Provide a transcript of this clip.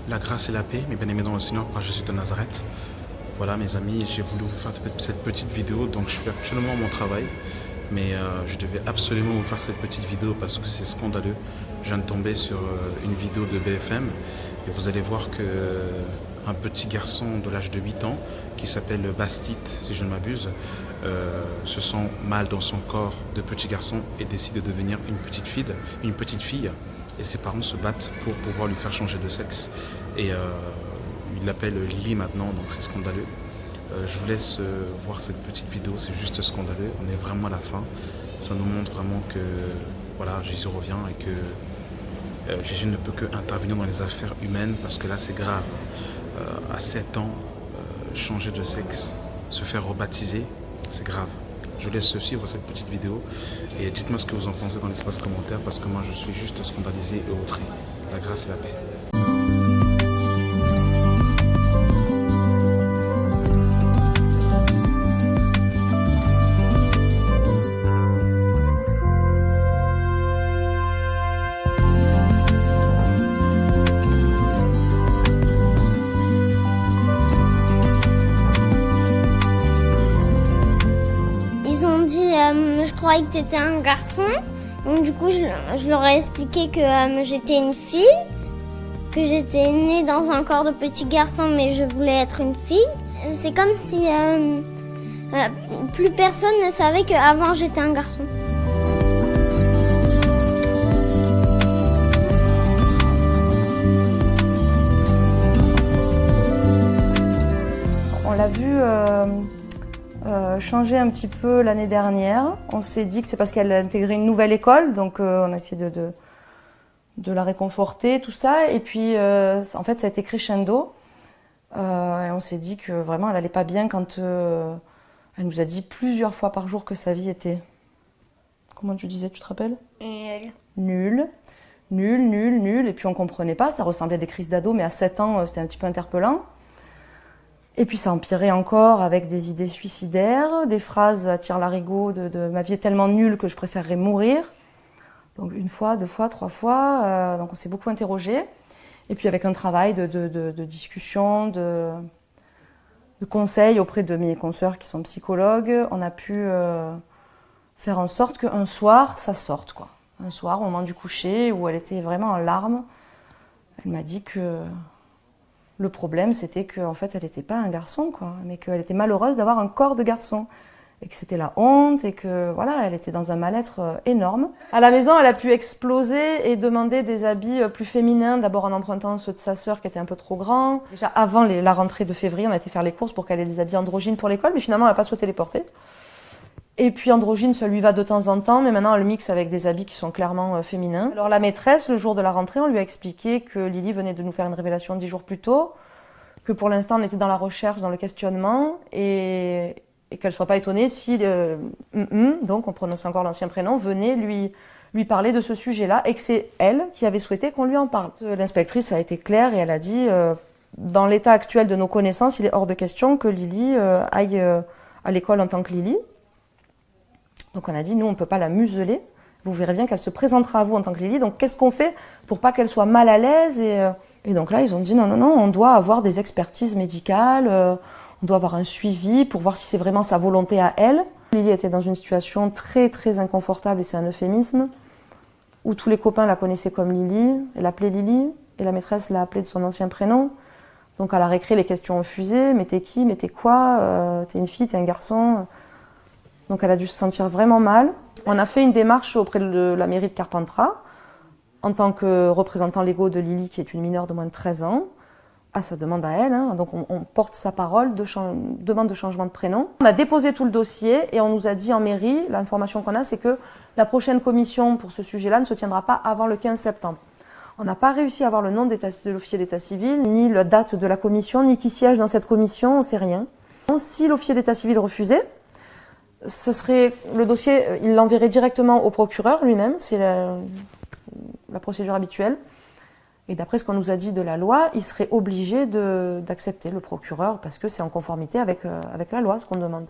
La grâce et la paix, mes bien-aimés dans le Seigneur, par Jésus de Nazareth. Voilà mes amis, j'ai voulu vous faire cette petite vidéo, donc je suis actuellement à mon travail, mais je devais absolument vous faire cette petite vidéo parce que c'est scandaleux. Je viens de tomber sur une vidéo de BFM et vous allez voir que un petit garçon de l'âge de 8 ans, qui s'appelle Bastide, si je ne m'abuse, se sent mal dans son corps de petit garçon et décide de devenir une petite fille. Et ses parents se battent pour pouvoir lui faire changer de sexe. Et il l'appelle Lily maintenant, donc c'est scandaleux. Je vous laisse voir cette petite vidéo, c'est juste scandaleux. On est vraiment à la fin. Ça nous montre vraiment que voilà, Jésus revient et que Jésus ne peut que intervenir dans les affaires humaines parce que là c'est grave. À 7 ans, changer de sexe, se faire rebaptiser, c'est grave. Je vous laisse suivre cette petite vidéo et dites-moi ce que vous en pensez dans l'espace commentaire parce que moi je suis juste scandalisé et outré. La grâce et la paix. Je croyais que tu étais un garçon, donc du coup je leur ai expliqué que j'étais une fille, que j'étais née dans un corps de petit garçon mais je voulais être une fille. C'est comme si plus personne ne savait qu'avant j'étais un garçon. On l'a vu changer un petit peu l'année dernière. On s'est dit que c'est parce qu'elle a intégré une nouvelle école, donc on a essayé de la réconforter, tout ça. Et puis en fait ça a été crescendo. Et on s'est dit que vraiment elle allait pas bien quand elle nous a dit plusieurs fois par jour que sa vie était... Comment tu disais, tu te rappelles? Nul. Nul. Et puis on comprenait pas, ça ressemblait à des crises d'ado, mais à 7 ans c'était un petit peu interpellant. Et puis ça empirait encore avec des idées suicidaires, des phrases à tire-larigot de ma vie est tellement nulle que je préférerais mourir. Donc 1 fois, 2 fois, 3 fois, donc on s'est beaucoup interrogé. Et puis avec un travail de discussion, de conseils auprès de mes consoeurs qui sont psychologues, on a pu faire en sorte qu'un soir, ça sorte, quoi. Un soir, au moment du coucher, où elle était vraiment en larmes, elle m'a dit que... Le problème, c'était qu'en fait, elle n'était pas un garçon, quoi, mais qu'elle était malheureuse d'avoir un corps de garçon. Et que c'était la honte, et que voilà, elle était dans un mal-être énorme. À la maison, elle a pu exploser et demander des habits plus féminins, d'abord en empruntant ceux de sa sœur qui étaient un peu trop grands. Déjà avant la rentrée de février, on a été faire les courses pour qu'elle ait des habits androgynes pour l'école, mais finalement, elle n'a pas souhaité les porter. Et puis androgyne, ça lui va de temps en temps, mais maintenant, elle le mixe avec des habits qui sont clairement féminins. Alors la maîtresse, le jour de la rentrée, on lui a expliqué que Lily venait de nous faire une révélation 10 jours plus tôt, que pour l'instant, on était dans la recherche, dans le questionnement, et qu'elle ne soit pas étonnée si, donc on prononce encore l'ancien prénom, venait lui parler de ce sujet-là, et que c'est elle qui avait souhaité qu'on lui en parle. L'inspectrice a été claire et elle a dit, dans l'état actuel de nos connaissances, il est hors de question que Lily aille à l'école en tant que Lily. Donc on a dit, nous, on ne peut pas la museler. Vous verrez bien qu'elle se présentera à vous en tant que Lily. Donc qu'est-ce qu'on fait pour pas qu'elle soit mal à l'aise et donc là, ils ont dit, non, on doit avoir des expertises médicales, on doit avoir un suivi pour voir si c'est vraiment sa volonté à elle. Lily était dans une situation très, très inconfortable, et c'est un euphémisme, où tous les copains la connaissaient comme Lily. Elle l'appelait Lily, et la maîtresse l'a appelée de son ancien prénom. Donc à la récré, les questions ont fusé. Mais t'es qui? Mais t'es quoi? T'es une fille? T'es un garçon? Donc elle a dû se sentir vraiment mal. On a fait une démarche auprès de la mairie de Carpentras, en tant que représentant légaux de Lily, qui est une mineure de moins de 13 ans, à sa demande à elle. Hein. Donc on porte sa parole, demande de changement de prénom. On a déposé tout le dossier et on nous a dit en mairie, l'information qu'on a, c'est que la prochaine commission pour ce sujet-là ne se tiendra pas avant le 15 septembre. On n'a pas réussi à avoir le nom de l'officier d'état civil, ni la date de la commission, ni qui siège dans cette commission, on ne sait rien. Si l'officier d'état civil refusait, ce serait le dossier, il l'enverrait directement au procureur lui-même, c'est la procédure habituelle. Et d'après ce qu'on nous a dit de la loi, il serait obligé d'accepter le procureur parce que c'est en conformité avec la loi, ce qu'on demande.